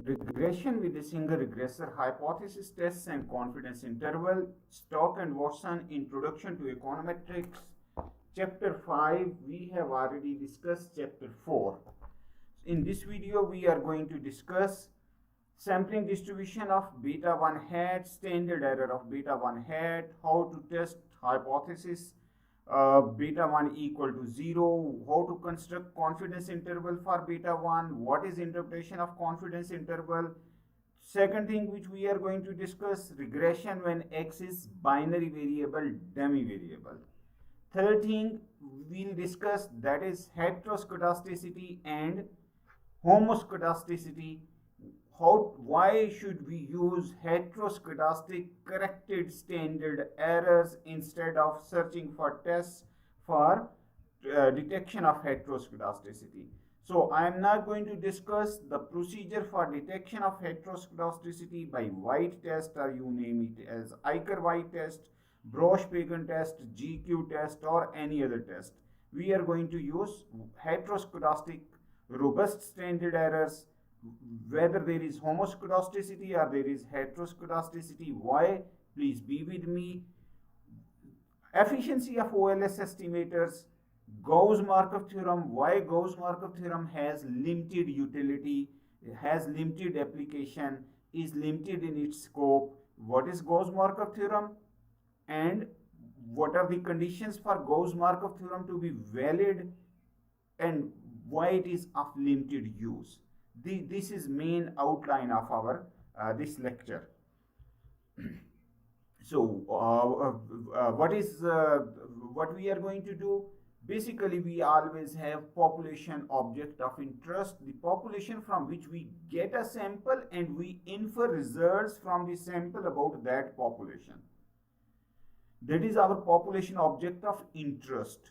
Regression with a single regressor, hypothesis tests and confidence interval, Stock and Watson, Introduction to Econometrics. Chapter 5, we have already discussed chapter 4. In this video, we are going to discuss sampling distribution of beta 1 hat, standard error of beta 1 hat, how to test hypothesis beta 1 equal to 0, how to construct confidence interval for beta 1, what is interpretation of confidence interval. Second thing which we are going to discuss, regression when x is binary variable, dummy variable. Third thing we'll discuss, that is heteroscedasticity and homoscedasticity. Why should we use heteroscedastic corrected standard errors instead of searching for tests for detection of heteroscedasticity? So I am now going to discuss the procedure for detection of heteroscedasticity by White test, or you name it as Eicher-White test, Brosh-Pagan test, GQ test, or any other test. We are going to use heteroscedastic robust standard errors, whether there is homoscedasticity or there is heteroscedasticity. Why? Please be with me. Efficiency of OLS estimators, Gauss-Markov theorem. Why Gauss-Markov theorem has limited utility, has limited application, is limited in its scope. What is Gauss-Markov theorem and what are the conditions for Gauss-Markov theorem to be valid, and why it is of limited use. This is main outline of our this lecture. So what we are going to do? Basically, we always have population object of interest, the population from which we get a sample and we infer results from the sample about that population. That is our population object of interest.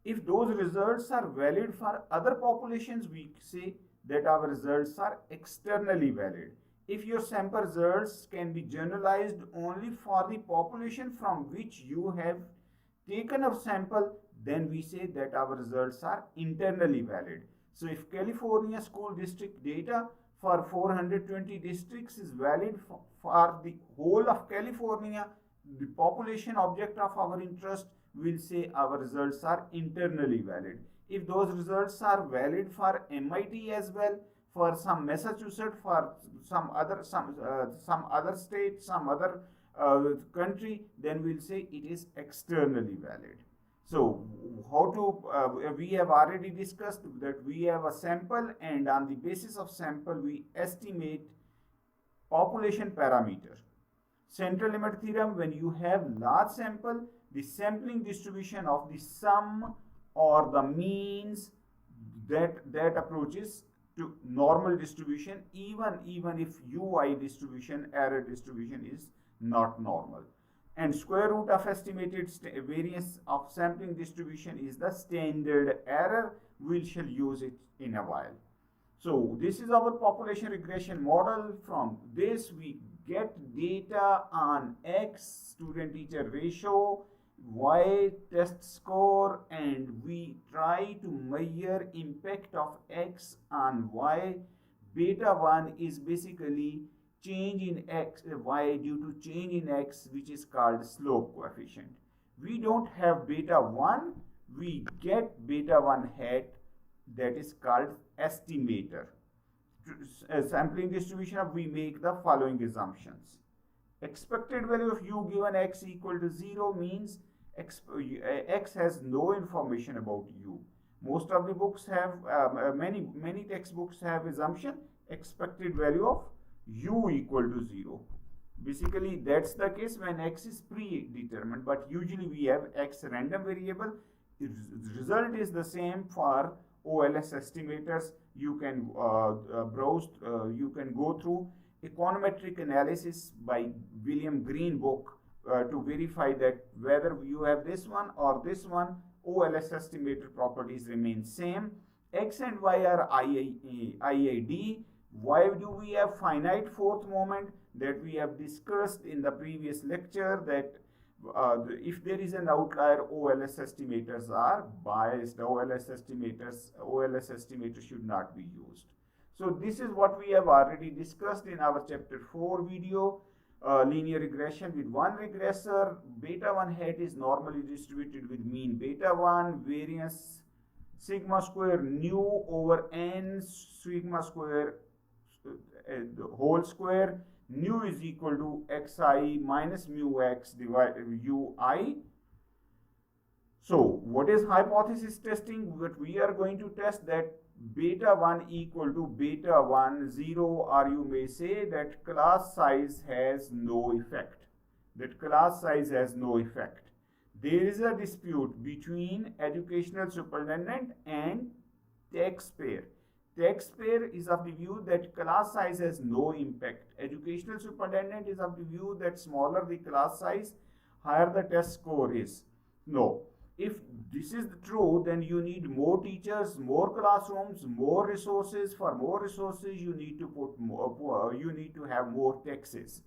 If those results are valid for other populations, we say that our results are externally valid. If your sample results can be generalized only for the population from which you have taken a sample, then we say that our results are internally valid. So if California school district data for 420 districts is valid for the whole of California, the population object of our interest will say our results are internally valid. If those results are valid for MIT as well, for some Massachusetts, for some other state, some other country, then we'll say it is externally valid. So how to we have already discussed that we have a sample, and on the basis of sample we estimate population parameter. Central limit theorem, when you have large sample, the sampling distribution of the sum or the means, that approaches to normal distribution, even if UI distribution, error distribution is not normal. And square root of estimated variance of sampling distribution is the standard error. We shall use it in a while. So this is our population regression model. From this we get data on X, student teacher ratio, Y test score, and we try to measure impact of X on Y. Beta 1 is basically change in X, Y due to change in X, which is called slope coefficient. We don't have beta 1, we get beta 1 hat, that is called estimator. Sampling distribution of, we make the following assumptions. Expected value of u given x equal to 0 means x has no information about u. Most of the books have, many textbooks have assumption expected value of u equal to 0. Basically that's the case when x is predetermined, but usually we have x random variable. Result is the same for OLS estimators. You can browse, you can go through econometric analysis by William Green book to verify that whether you have this one or this one, OLS estimator properties remain same. X and Y are IID. Why do we have finite fourth moment? That we have discussed in the previous lecture, that if there is an outlier, OLS estimators are biased. OLS estimators should not be used. So this is what we have already discussed in our chapter 4 video. Linear regression with one regressor. Beta 1 hat is normally distributed with mean beta 1, variance sigma square nu over n sigma square the whole square. Nu is equal to xi minus mu x divided ui. So what is hypothesis testing? What we are going to test that beta 1 equal to beta 1 0, or you may say that class size has no effect. That class size has no effect. There is a dispute between educational superintendent and taxpayer. Taxpayer is of the view that class size has no impact. Educational superintendent is of the view that smaller the class size, higher the test score is. No. If this is true, then you need more teachers, more classrooms, more resources. For more resources, you need to put more, you need to have more taxes.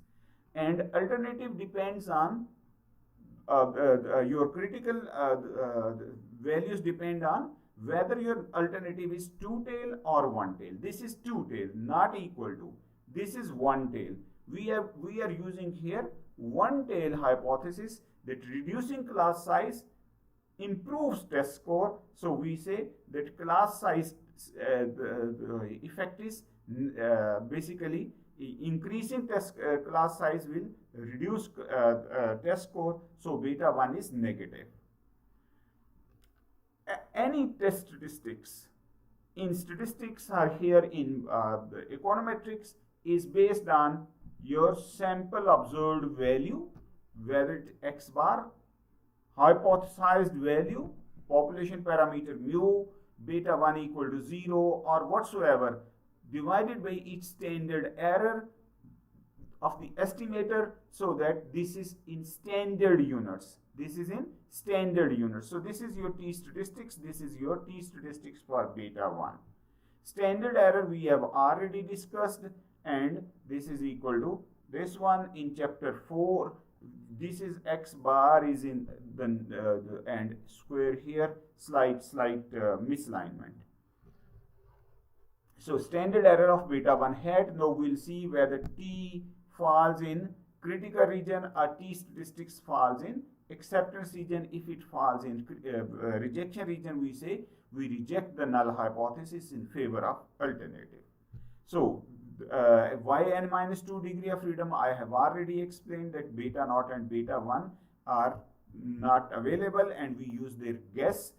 And alternative depends on your critical values depend on whether your alternative is two-tail or one-tail. This is two-tail, not equal to. This is one-tail. We are using here one-tail hypothesis that reducing class size improves test score. So we say that class size the effect is basically increasing test class size will reduce test score. So beta 1 is negative. Any test statistics in statistics are here in the econometrics is based on your sample observed value, whether it x bar, hypothesized value, population parameter mu, beta 1 equal to 0 or whatsoever, divided by each standard error of the estimator, so that this is in standard units. This is in standard units. So this is your t statistics. This is your t statistics for beta 1. Standard error we have already discussed, and this is equal to this one in chapter 4. This is x bar is in the and square here, slight misalignment. So standard error of beta 1 hat. Now we'll see whether t falls in critical region or t statistics falls in acceptance region. If it falls in rejection region, we say we reject the null hypothesis in favor of alternative. So why n minus 2 degree of freedom? I have already explained that beta naught and beta 1 are not available, and we use their guess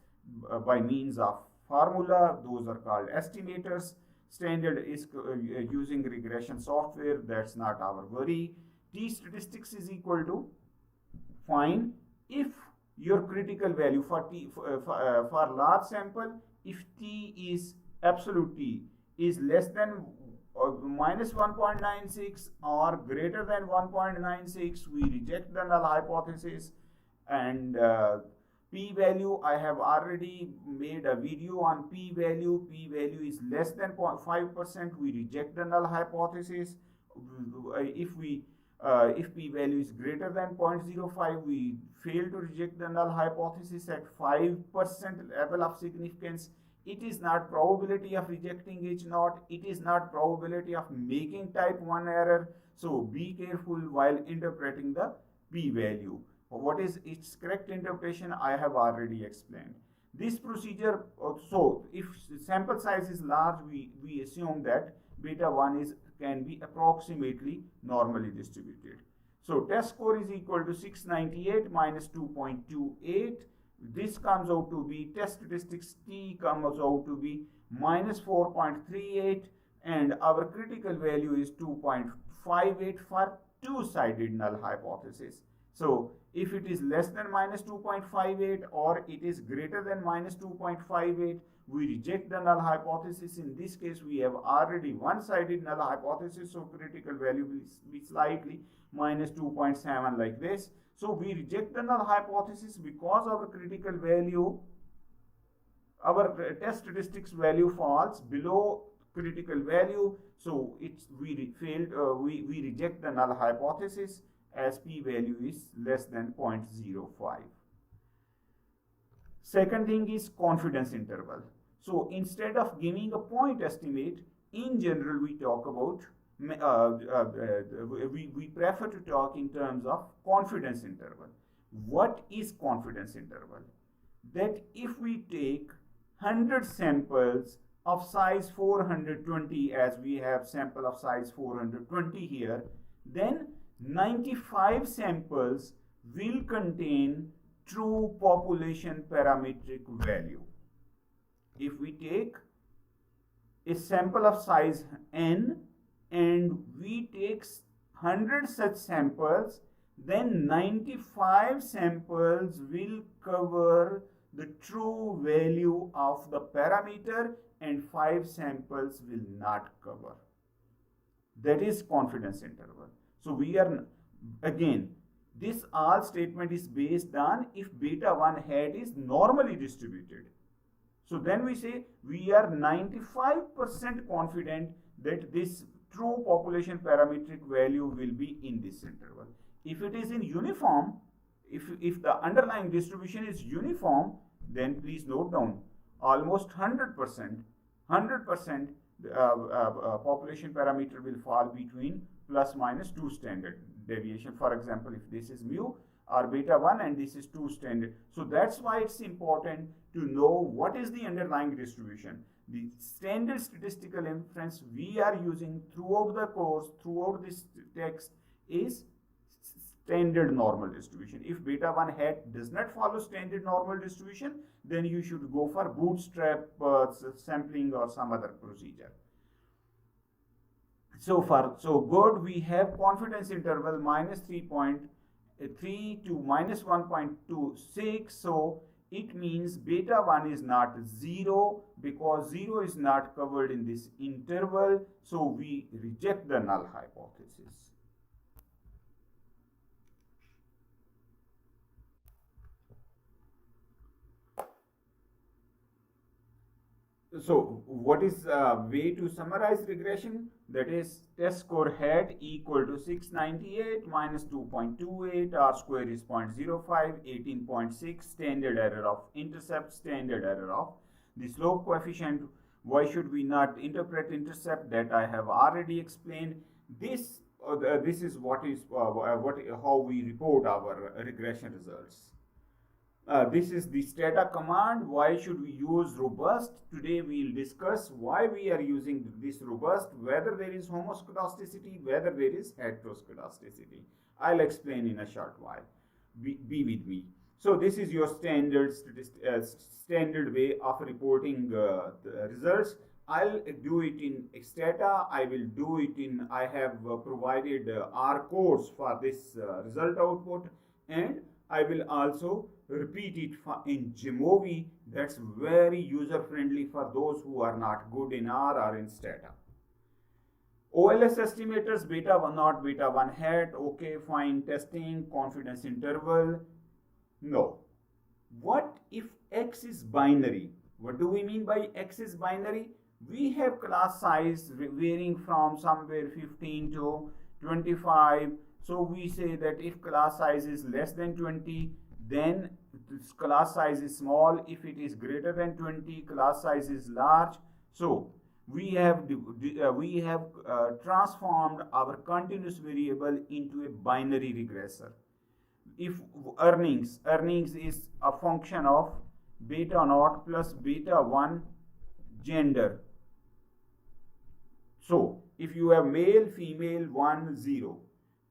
by means of formula. Those are called estimators. Standard is using regression software. That's not our worry. T statistics is equal to find if your critical value for t for large sample, if t is absolute t is less than minus 1.96 or greater than 1.96, we reject the null hypothesis. And p-value, I have already made a video on p-value. P-value is less than 0.5%, we reject the null hypothesis. If p-value is greater than 0.05, we fail to reject the null hypothesis. At 5% level of significance, it is not probability of rejecting H naught, it is not probability of making type 1 error. So be careful while interpreting the p-value. What is its correct interpretation? I have already explained. This procedure, so if sample size is large, we assume that beta 1 can be approximately normally distributed. So test score is equal to 698 minus 2.28. This comes out to be test statistics t comes out to be minus 4.38, and our critical value is 2.58 for two-sided null hypothesis. So if it is less than minus 2.58 or it is greater than minus 2.58, we reject the null hypothesis. In this case, we have already one-sided null hypothesis, so critical value will be slightly minus 2.7 like this. So we reject the null hypothesis because our critical value, our test statistics value falls below critical value. So we reject the null hypothesis as p-value is less than 0.05. Second thing is confidence interval. So instead of giving a point estimate, in general we talk about, we prefer to talk in terms of confidence interval. What is confidence interval? That if we take 100 samples of size 420, as we have sample of size 420 here, then 95 samples will contain true population parametric value. If we take a sample of size n and we take 100 such samples, then 95 samples will cover the true value of the parameter and 5 samples will not cover. That is confidence interval. So we are, again, this all statement is based on if beta 1 hat is normally distributed. So then we say we are 95% confident that this true population parametric value will be in this interval. If it is in uniform, if the underlying distribution is uniform, then please note down almost 100% population parameter will fall between plus minus 2 standard deviation. For example, if this is mu or beta 1 and this is 2 standard. So that's why it's important to know what is the underlying distribution. The standard statistical inference we are using throughout the course, throughout this text, is standard normal distribution. If beta 1 hat does not follow standard normal distribution, then you should go for bootstrap sampling or some other procedure. So far, so good. We have confidence interval minus 3.3 to minus 1.26. So it means beta 1 is not 0 because 0 is not covered in this interval. So we reject the null hypothesis. So what is way to summarize regression? That is test score hat equal to 698 minus 2.28, R square is 0.05, 18.6, standard error of intercept, standard error of the slope coefficient. Why should we not interpret intercept? That I have already explained. This is what is how we report our regression results. This is the stata command. Why should we use robust? Today we will discuss why we are using this robust, whether there is homoscedasticity, whether there is heteroscedasticity. I'll explain in a short while. Be with me. So this is your standard way of reporting the results. I'll do it in stata. I will do it in, I have provided R course for this result output, and I will also repeat it in Jamovi. That's very user friendly for those who are not good in R or in stata. OLS estimators, beta 1 not beta 1 hat. Okay, fine. Testing, confidence interval. No. What if X is binary? What do we mean by X is binary? We have class size varying from somewhere 15 to 25. So we say that if class size is less than 20, then class size is small. If it is greater than 20, class size is large. So we have transformed our continuous variable into a binary regressor. If earnings is a function of beta naught plus beta 1 gender. So if you have male, female, 1, 0.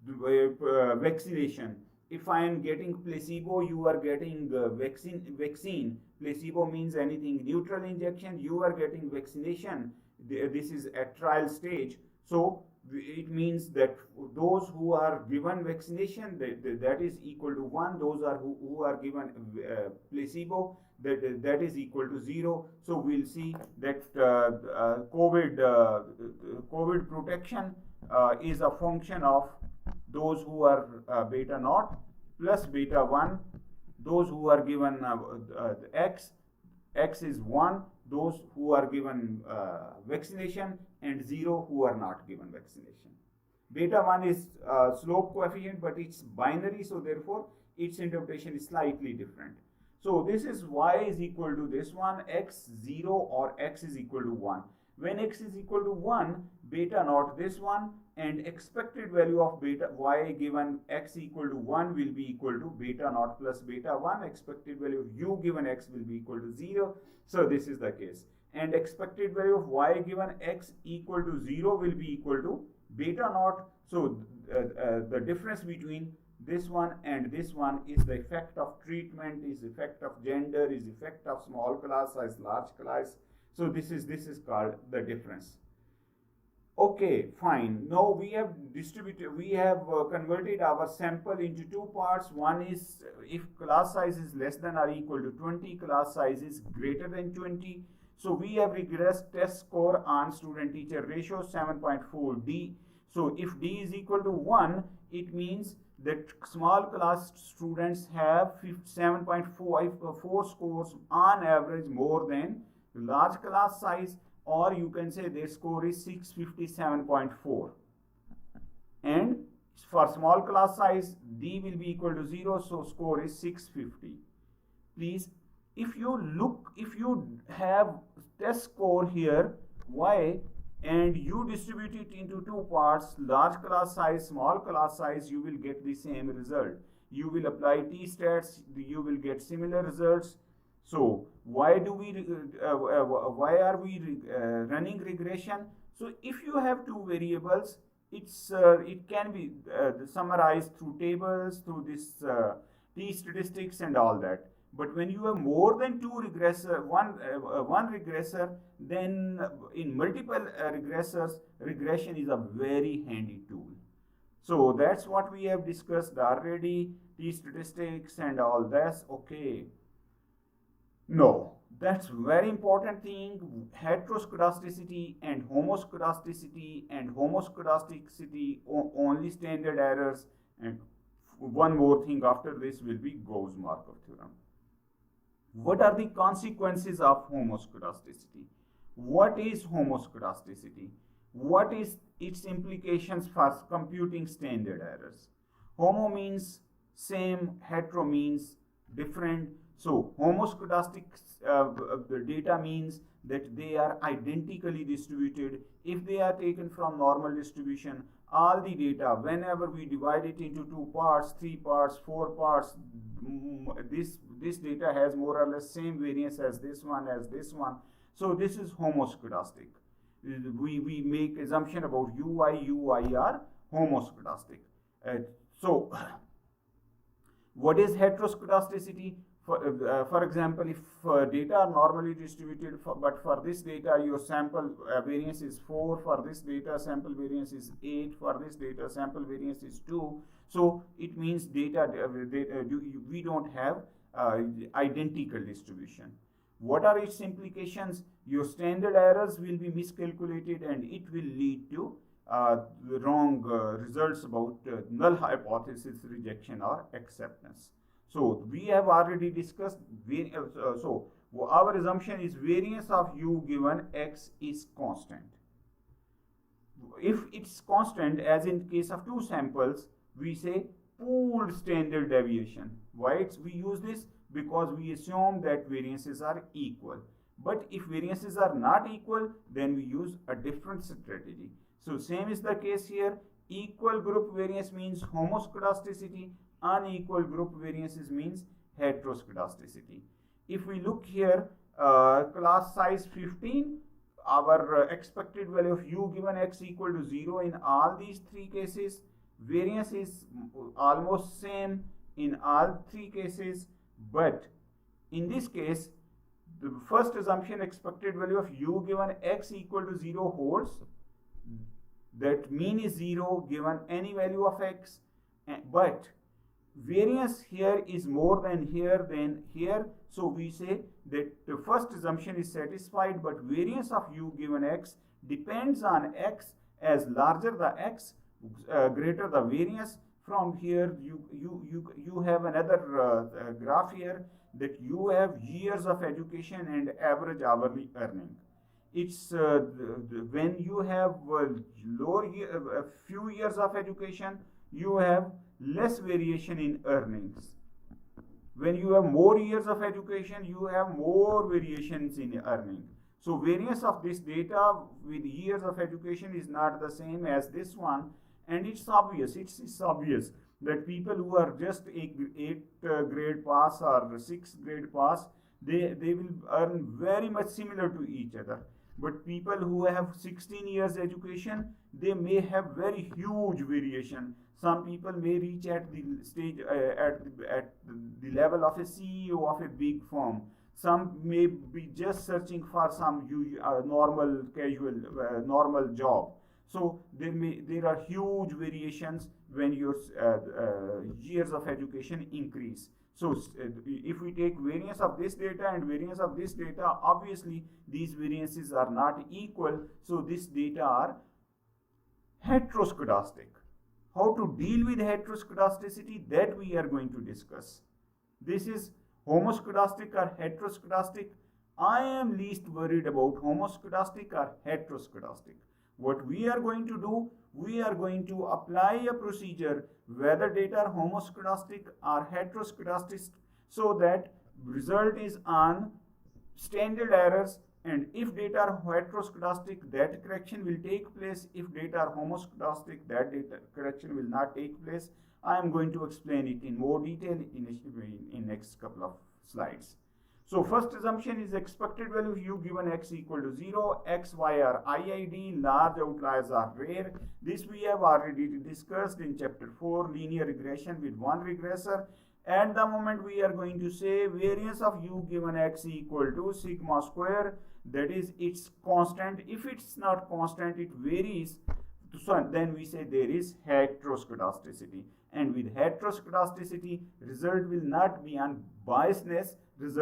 Vaccination. If I am getting placebo, you are getting vaccine. Placebo means anything neutral injection. You are getting vaccination. This is at trial stage. So it means that those who are given vaccination, that is equal to 1. Those are who are given placebo, that is equal to 0. So we'll see that COVID protection is a function of those who are beta naught plus beta 1, those who are given X is 1, those who are given vaccination, and 0 who are not given vaccination. Beta 1 is slope coefficient, but it's binary, so therefore its interpretation is slightly different. So this is Y is equal to this one, X 0 or X is equal to 1. When x is equal to 1, beta naught this one, and expected value of beta y given x equal to 1 will be equal to beta naught plus beta 1. Expected value of u given x will be equal to 0. So this is the case. And expected value of y given x equal to 0 will be equal to beta naught. So the difference between this one and this one is the effect of treatment, is effect of gender, is effect of small class size, large class. So this is called the difference. Okay, fine. Now we have converted our sample into two parts. One is if class size is less than or equal to 20, class size is greater than 20. So we have regressed test score on student teacher ratio 7.4 D. So if D is equal to 1, it means that small class students have 7.4 scores on average more than large class size, or you can say their score is 657.4. And for small class size, D will be equal to 0, so score is 650. Please, if you have test score here, Y, and you distribute it into two parts, large class size, small class size, you will get the same result. You will apply t-stats, you will get similar results. So why are we running regression? So if you have two variables, it can be summarized through tables, through this t-statistics and all that. But when you have more than two regressor, one regressor, then in multiple regressors, regression is a very handy tool. So that's what we have discussed already, t-statistics and all that. Okay. No, that's very important thing. Heteroscedasticity and homoscedasticity only standard errors. And one more thing after this will be Gauss-Markov theorem. What are the consequences of homoscedasticity? What is homoscedasticity? What is its implications for computing standard errors? Homo means same, hetero means different. So homoscedastic data means that they are identically distributed. If they are taken from normal distribution, all the data, whenever we divide it into two parts, 3 parts, 4 parts, this data has more or less same variance as this one, So this is homoscedastic. We make assumption about UI are homoscedastic. So what is heteroscedasticity? For example, if data are normally distributed, but for this data your sample variance is 4, for this data sample variance is 8, for this data sample variance is 2. So it means we don't have identical distribution. What are its implications? Your standard errors will be miscalculated and it will lead to the wrong results about null hypothesis, rejection or acceptance. So we have already discussed, so our assumption is variance of u given x is constant. If it's constant, as in case of two samples, we say pooled standard deviation. Why we use this? Because we assume that variances are equal. But if variances are not equal, then we use a different strategy. So same is the case here. Equal group variance means homoscedasticity. Unequal group variances means heteroscedasticity. If we look here, class size 15, our expected value of u given x equal to 0 in all these 3 cases. Variance is almost same in all 3 cases, but in this case, the first assumption, expected value of u given x equal to 0 holds. That mean is 0 given any value of x, but variance here is more than here, so we say that the first assumption is satisfied, but variance of u given x depends on x. As larger the x, greater the variance. From here you have another graph here, that you have years of education and average hourly earning. It's when you have a few years of education, you have less variation in earnings. When you have more years of education, you have more variations in earning. So variance of this data with years of education is not the same as this one, and it's obvious that people who are just 8th grade pass or 6th grade pass, they will earn very much similar to each other. But people who have 16 years education, they may have very huge variation. Some people may reach at the stage at the level of a CEO of a big firm. Some may be just searching for some normal casual normal job. So there are huge variations when your years of education increase. So if we take variance of this data and variance of this data, obviously these variances are not equal. So this data are heteroscedastic. How to deal with heteroscedasticity, that we are going to discuss. This is homoscedastic or heteroscedastic. I am least worried about homoscedastic or heteroscedastic. What we are going to do, we are going to apply a procedure whether data are homoscedastic or heteroscedastic, so that result is on standard errors, and if data are heteroscedastic, that correction will take place. If data are homoscedastic, that data correction will not take place. I am going to explain it in more detail in next couple of slides. So first assumption is expected value u given x equal to 0, x, y are IID, large outliers are rare. This we have already discussed in chapter 4, linear regression with one regressor. At the moment we are going to say variance of u given x equal to sigma square, that is its constant. If it's not constant, it varies, so then we say there is heteroscedasticity. And with heteroscedasticity, result will not be on biasness, its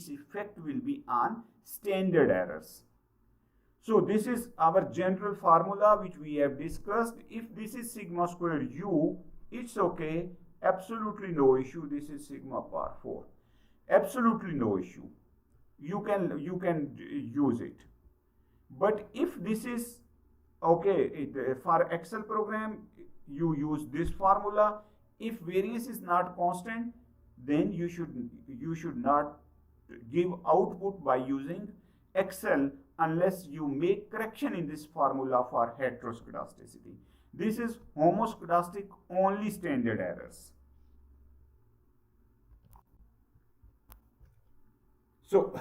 effect will be on standard errors. So this is our general formula which we have discussed. If this is sigma square u, it's okay, absolutely no issue. This is sigma power 4, absolutely no issue. You can use it. But if this is okay, for Excel program, you use this formula. If variance is not constant, then you should not give output by using Excel unless you make correction in this formula for heteroscedasticity. This is homoscedastic only standard errors. So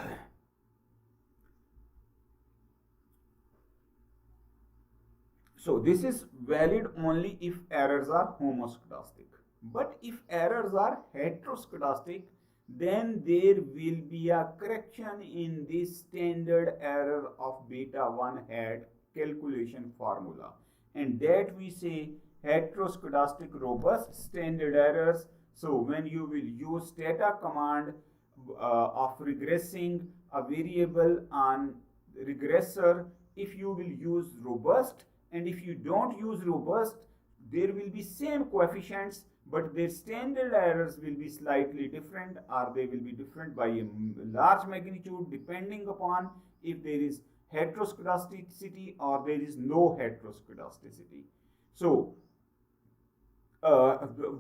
this is valid only if errors are homoscedastic. But if errors are heteroscedastic, then there will be a correction in this standard error of beta 1 hat calculation formula. And that we say heteroscedastic robust standard errors. So when you will use stata command of regressing a variable on regressor, if you will use robust, and if you don't use robust, there will be same coefficients, but their standard errors will be slightly different, or they will be different by a large magnitude, depending upon if there is heteroscedasticity or there is no heteroscedasticity. So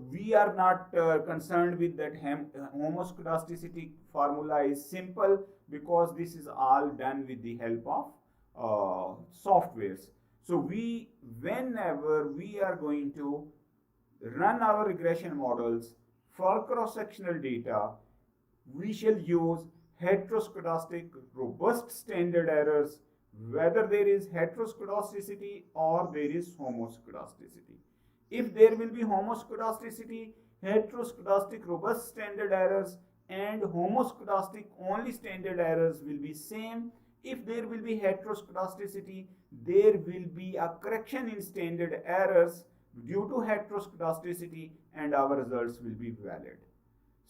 we are not concerned with that homoscedasticity formula is simple, because this is all done with the help of softwares. So whenever we are going to run our regression models for cross-sectional data, we shall use heteroscedastic robust standard errors, whether there is heteroscedasticity or there is homoscedasticity. If there will be homoscedasticity, heteroscedastic robust standard errors and homoscedastic only standard errors will be same. If there will be heteroscedasticity, there will be a correction in standard errors due to heteroscedasticity, and our results will be valid.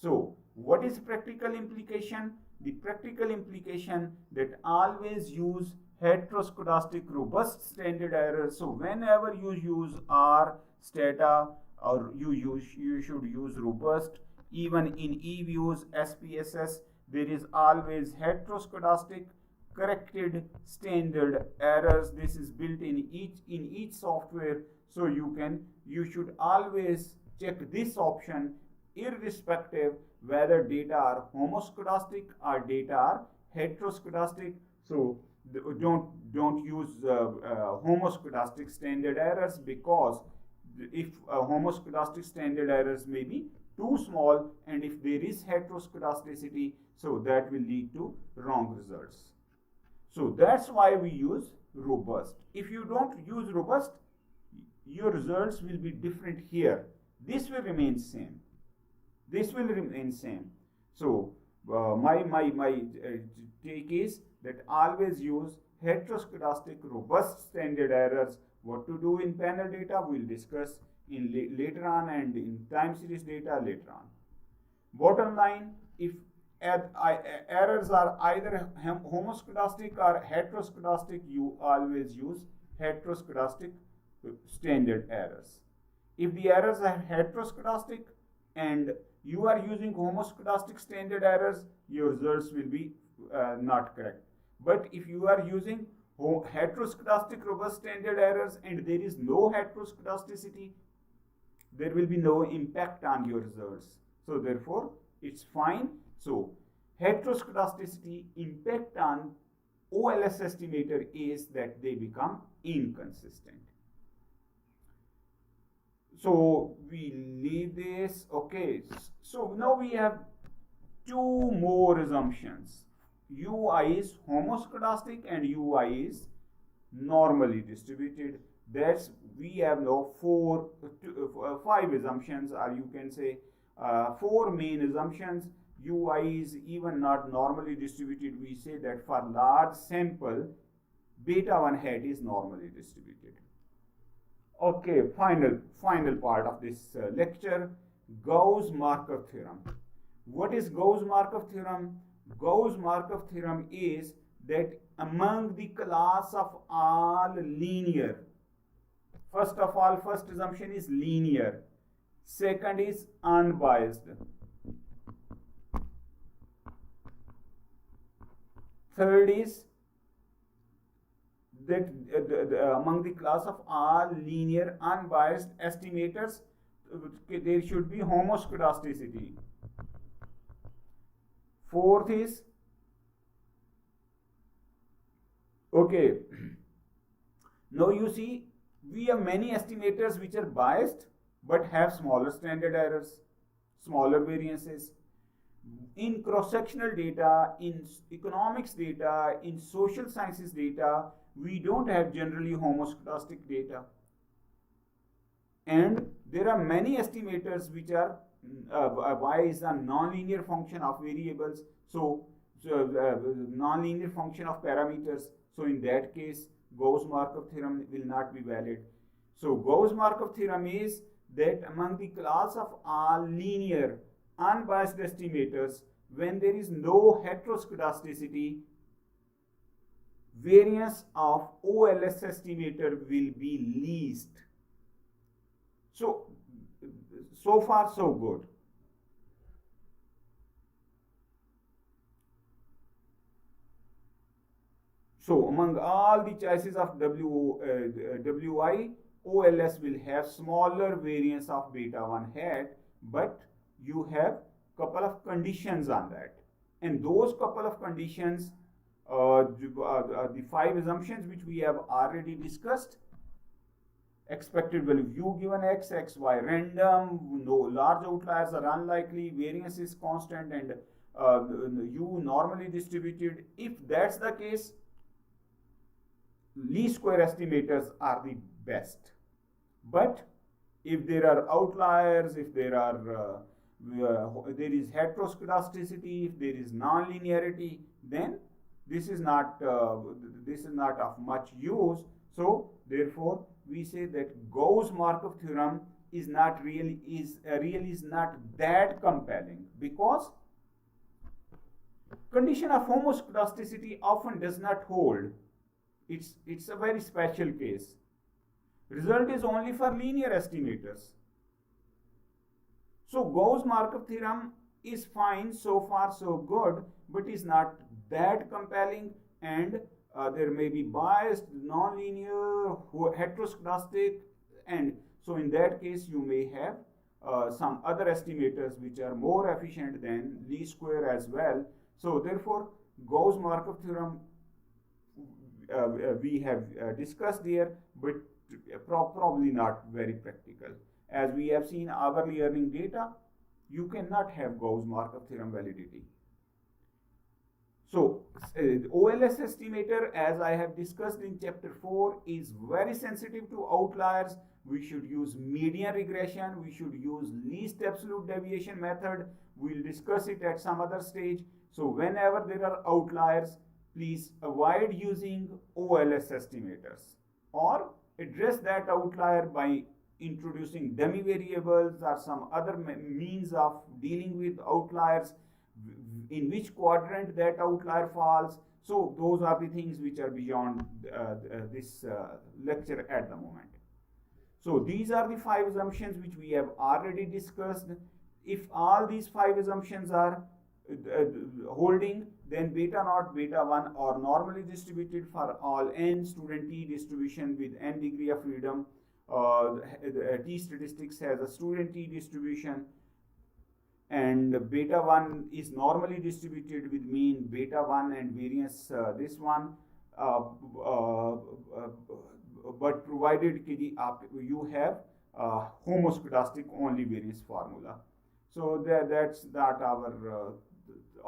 So what is practical implication? The practical implication that always use heteroscedastic robust standard errors. So whenever you use R, stata, or you should use robust. Even in E-views, SPSS, there is always heteroscedastic corrected standard errors. This is built in each software. So you should always check this option irrespective whether data are homoscedastic or data are heteroscedastic. So don't use homoscedastic standard errors, because if homoscedastic standard errors may be too small, and if there is heteroscedasticity, so that will lead to wrong results. So that's why we use robust. If you don't use robust, your results will be different here. This will remain same. This will remain same. So my take is that always use heteroscedastic robust standard errors. What to do in panel data we'll discuss in later on, and in time series data later on. Bottom line, if errors are either homoscedastic or heteroscedastic, you always use heteroscedastic standard errors. If the errors are heteroscedastic and you are using homoscedastic standard errors, your results will be not correct. But if you are using heteroscedastic robust standard errors and there is no heteroscedasticity, there will be no impact on your results. So therefore, it's fine. So heteroscedasticity impact on OLS estimator is that they become inconsistent. So we leave this. Okay, so now we have two more assumptions. UI is homoscedastic and UI is normally distributed. That's, we have now five assumptions, or you can say four main assumptions. UI is even not normally distributed. We say that for large sample, beta 1 hat is normally distributed. Okay, final part of this lecture, Gauss-Markov theorem. What is Gauss-Markov theorem? Gauss-Markov theorem is that among the class of all linear, first of all, first assumption is linear, second is unbiased, third is that among the class of all linear unbiased estimators, there should be homoscedasticity. Fourth is, okay, now you see we have many estimators which are biased but have smaller standard errors, smaller variances. In cross-sectional data, in economics data, in social sciences data, we don't have generally homoscedastic data. And there are many estimators which are y is a nonlinear function of variables, so nonlinear function of parameters. So in that case, Gauss-Markov theorem will not be valid. So Gauss-Markov theorem is that among the class of all linear unbiased estimators, when there is no heteroscedasticity, variance of OLS estimator will be least. So far so good. So among all the choices of WI, OLS will have smaller variance of beta 1 hat, but you have couple of conditions on that, and those couple of conditions, the five assumptions which we have already discussed. Expected value u given x, x, y random, no large outliers are unlikely, variance is constant, and u normally distributed. If that's the case, least square estimators are the best. But if there are outliers, if there are there is heteroscedasticity, if there is non-linearity, then this is not of much use. So therefore, we say that Gauss-Markov theorem is not really is not that compelling, because condition of homoscedasticity often does not hold. It's a very special case. Result is only for linear estimators. So Gauss-Markov theorem is fine, so far so good, but is not that compelling, and there may be biased, nonlinear, heteroscedastic, and so in that case you may have some other estimators which are more efficient than least square as well. So therefore, Gauss-Markov theorem we have discussed here, but probably not very practical. As we have seen hourly earning data, you cannot have Gauss-Markov theorem validity. So, OLS estimator, as I have discussed in chapter 4, is very sensitive to outliers. We should use median regression. We should use least absolute deviation method. We'll discuss it at some other stage. So, whenever there are outliers, please avoid using OLS estimators, or address that outlier by introducing dummy variables or some other means of dealing with outliers, in which quadrant that outlier falls. So those are the things which are beyond this lecture at the moment. So these are the 5 assumptions which we have already discussed. If all these 5 assumptions are holding, then beta naught, beta 1 are normally distributed for all n. Student t distribution with n degree of freedom. T statistics has a student t distribution, and beta 1 is normally distributed with mean beta 1 and variance this one, but provided you have homoscedastic only variance formula. So that's that our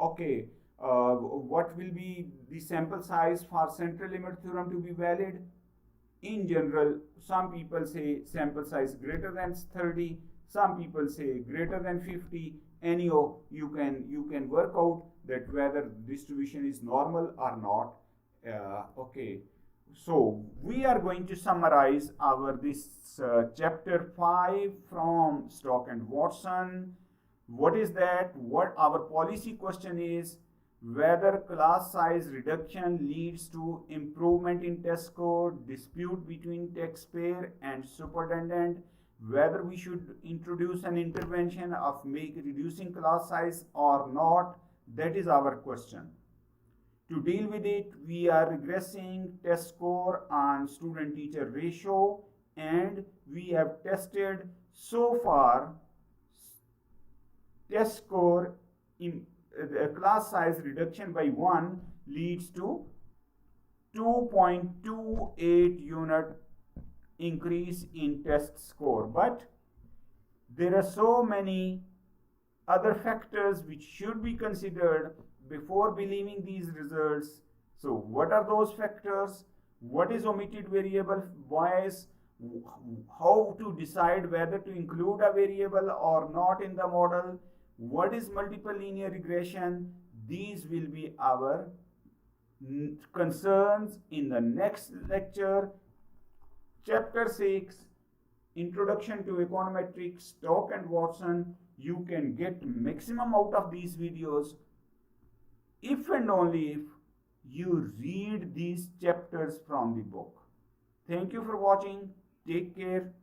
okay. What will be the sample size for central limit theorem to be valid? In general, some people say sample size greater than 30, some people say greater than 50. Anyhow, you can work out that whether distribution is normal or not. Okay, so we are going to summarize our this chapter 5 from Stock and Watson. What is that? What our policy question is: whether class size reduction leads to improvement in test score, dispute between taxpayer and superintendent, whether we should introduce an intervention of reducing class size or not. That is our question. To deal with it, we are regressing test score on student teacher ratio, and we have tested so far test score in class size reduction by 1 leads to 2.28 unit increase in test score. But there are so many other factors which should be considered before believing these results. So what are those factors? What is omitted variable bias? How to decide whether to include a variable or not in the model? What is multiple linear regression? These will be our concerns in the next lecture. Chapter 6, Introduction to Econometrics, Stock and Watson. You can get maximum out of these videos if and only if you read these chapters from the book. Thank you for watching. Take care.